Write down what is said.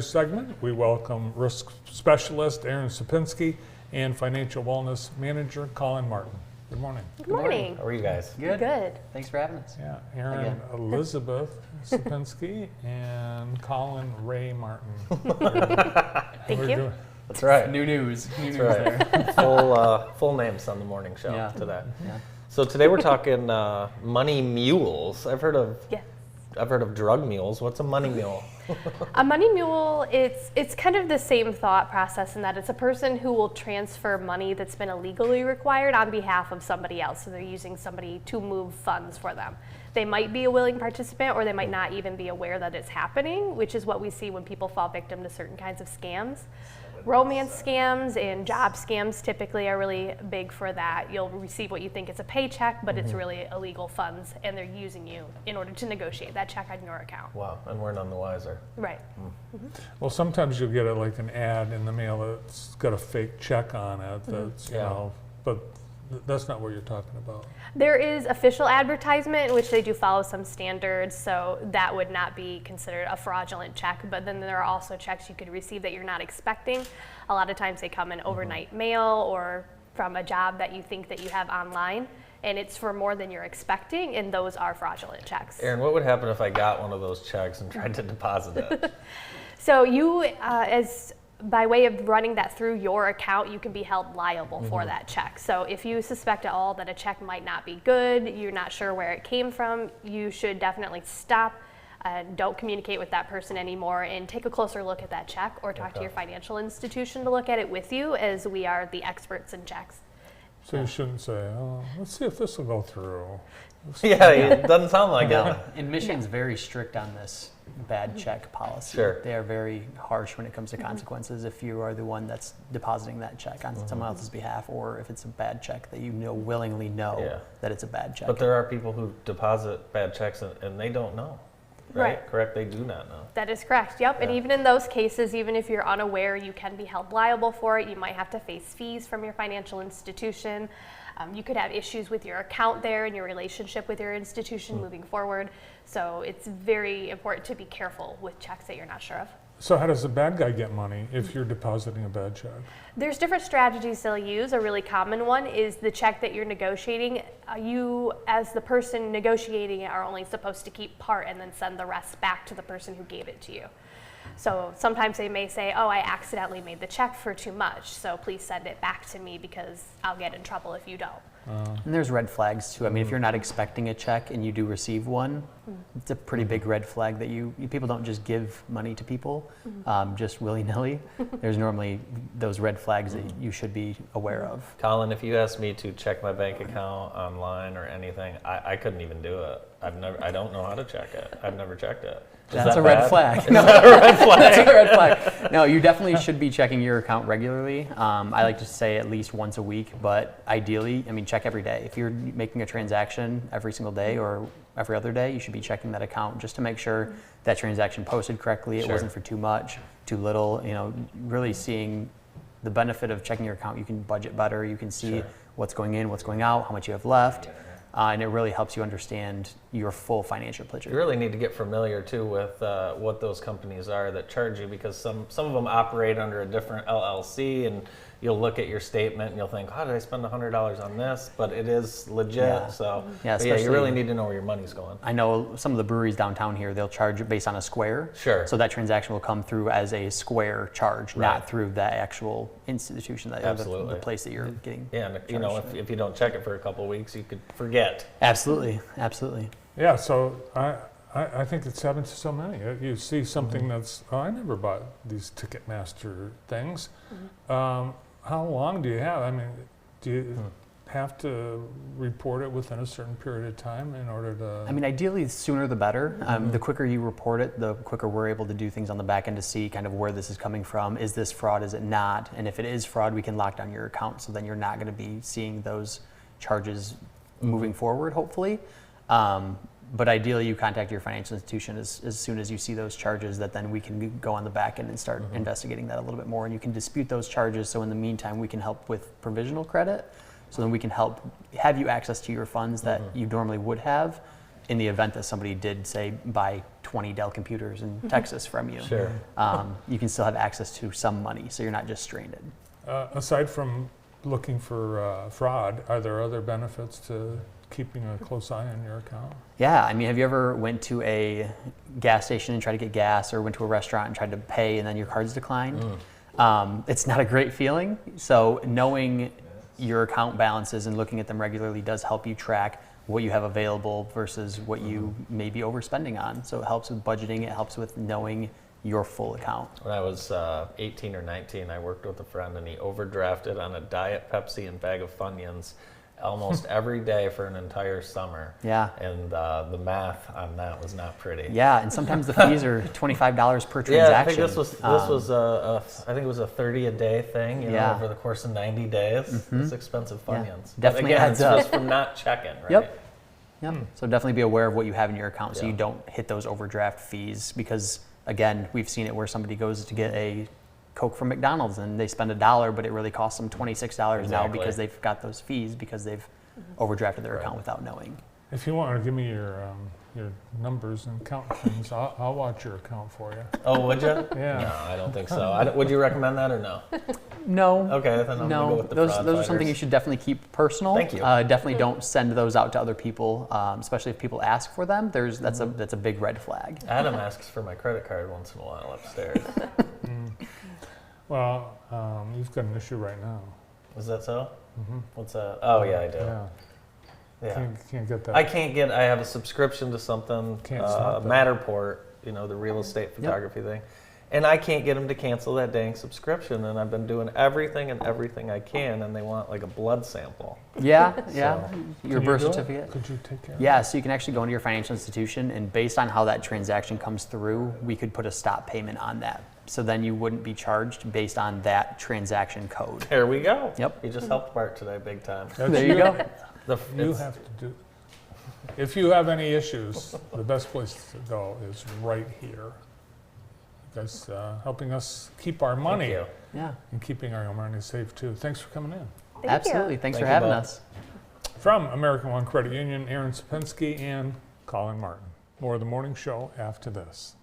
Segment, we welcome risk specialist Erin Supinsky and financial wellness manager Collin Martin. Good morning. Good morning. How are you guys? Good. Good. Thanks for having us. Yeah, Erin Again. Elizabeth Supinsky and Collin Ray Martin. Thank you. That's right. New news. New That's news right. there. Full names on the morning show Yeah. today. Yeah. So today we're talking money mules. I've heard of drug mules. What's a money mule? A money mule, it's kind of the same thought process in that it's a person who will transfer money that's been illegally required on behalf of somebody else. So they're using somebody to move funds for them. They might be a willing participant or they might not even be aware that it's happening, which is what we see when people fall victim to certain kinds of scams. Romance scams and job scams typically are really big for that. You'll receive what you think is a paycheck, but it's really illegal funds, and they're using you in order to negotiate that check on your account. Wow, and we're none the wiser. Right. Well, sometimes you'll get like an ad in the mail that's got a fake check on it. That's but that's not what you're talking about. There is official advertisement in which they do follow some standards, so that would not be considered a fraudulent check. But then there are also checks you could receive that you're not expecting. A lot of times they come in overnight mail or from a job that you think that you have online, and it's for more than you're expecting, and those are fraudulent checks. Erin, what would happen if I got one of those checks and tried to deposit it? So you, by way of running that through your account, you can be held liable for that check. So if you suspect at all that a check might not be good, you're not sure where it came from, you should definitely stop. Don't communicate with that person anymore and take a closer look at that check or talk to your financial institution to look at it with you, as we are the experts in checks. So you shouldn't say, "Oh, let's see if this will go through." Yeah, it doesn't sound like it. And Michigan's very strict on this bad check policy. Sure. They are very harsh when it comes to consequences if you are the one that's depositing that check on someone else's behalf, or if it's a bad check that you know willingly know that it's a bad check. But there are people who deposit bad checks and they don't know. Right? Correct? They do not know. That is correct, yep. And even in those cases, even if you're unaware, you can be held liable for it. You might have to face fees from your financial institution. You could have issues with your account there and your relationship with your institution moving forward. So it's very important to be careful with checks that you're not sure of. So how does the bad guy get money if you're depositing a bad check? There's different strategies they'll use. A really common one is the check that you're negotiating. You, as the person negotiating it, are only supposed to keep part and then send the rest back to the person who gave it to you. So sometimes they may say, "Oh, I accidentally made the check for too much, so please send it back to me because I'll get in trouble if you don't." And there's red flags too. I mean, if you're not expecting a check and you do receive one, it's a pretty big red flag that you people don't just give money to people just willy-nilly. There's normally those red flags that you should be aware of. Collin, if you asked me to check my bank account online or anything, I couldn't even do it. I don't know how to check it. I've never checked it. That's a red flag. No, a red flag. That's a red flag. No, you definitely should be checking your account regularly. I like to say at least once a week, but ideally, I mean, check every day. If you're making a transaction every single day or every other day, you should be checking that account just to make sure that transaction posted correctly. It wasn't for too much, too little. You know, really seeing the benefit of checking your account. You can budget better. You can see what's going in, what's going out, how much you have left. And it really helps you understand your full financial picture. You really need to get familiar too with what those companies are that charge you, because some of them operate under a different LLC, and you'll look at your statement and you'll think, "How did I spend $100 on this?" But it is legit. So you really need to know where your money's going. I know some of the breweries downtown here, they'll charge it based on a square. Sure. So that transaction will come through as a square charge, not through the actual institution, that the place that you're getting. Yeah, and you know, if you don't check it for a couple of weeks, you could forget. Absolutely. Yeah, so I think it's happened to so many. You see something that's, I never bought these Ticketmaster things. How long do you have? I mean, do you have to report it within a certain period of time in order to? I mean, ideally, the sooner the better. The quicker you report it, the quicker we're able to do things on the back end to see kind of where this is coming from. Is this fraud? Is it not? And if it is fraud, we can lock down your account, so then you're not going to be seeing those charges moving forward, hopefully. But ideally, you contact your financial institution as soon as you see those charges, that then we can go on the back end and start investigating that a little bit more. And you can dispute those charges. So in the meantime, we can help with provisional credit. So then we can have you access to your funds that you normally would have in the event that somebody did, say, buy 20 Dell computers in Texas from you. Sure. You can still have access to some money, so you're not just stranded. Aside from looking for fraud, are there other benefits to keeping a close eye on your account? Yeah, I mean, have you ever went to a gas station and tried to get gas, or went to a restaurant and tried to pay and then your card's declined? It's not a great feeling. So knowing your account balances and looking at them regularly does help you track what you have available versus what you may be overspending on. So it helps with budgeting, it helps with knowing your full account. When I was 18 or 19, I worked with a friend and he overdrafted on a Diet Pepsi and bag of Funyuns almost every day for an entire summer. Yeah. And the math on that was not pretty. Yeah, and sometimes the fees are $25 per transaction. Yeah, I think this was I think it was a 30 a day thing, you know, over the course of 90 days. It's expensive Funyuns. Definitely but again, adds it's up. just from not checking, right? Yep. So definitely be aware of what you have in your account so Yeah. you don't hit those overdraft fees, because again, we've seen it where somebody goes to get a Coke from McDonald's and they spend $1, but it really costs them $26 now Exactly. because they've got those fees because they've overdrafted their account without knowing. If you want to give me your numbers and count things, I'll watch your account for you. Oh, would you? Yeah. No, I don't think so. Would you recommend that or no? No. Okay, then I'm going to go with the those fraud are something fighters. you should definitely keep personal. Thank you. Definitely don't send those out to other people, especially if people ask for them. That's a big red flag. Adam asks for my credit card once in a while upstairs. Well, you've got an issue right now. Is that so? What's that? Oh, yeah, I do. Yeah. Yeah. Can't get that. I have a subscription to something, Can't stop that. Matterport, the real estate photography thing. And I can't get them to cancel that dang subscription. And I've been doing everything I can, and they want like a blood sample. Yeah. So- Your Can you birth do it? certificate. Could you take care of Yeah, so you can actually go into your financial institution, and based on how that transaction comes through, we could put a stop payment on that. So then you wouldn't be charged based on that transaction code. There we go. Yep. You just helped Bart today big time. That's There you go. You have to do. If you have any issues, the best place to go is right here. That's helping us keep our money Thank you. Yeah, and keeping our money safe too. Thanks for coming in. Thank absolutely. you. Thanks Thank for you having both. us. From American One Credit Union, Erin Supinsky and Collin Martin. More of the morning show after this.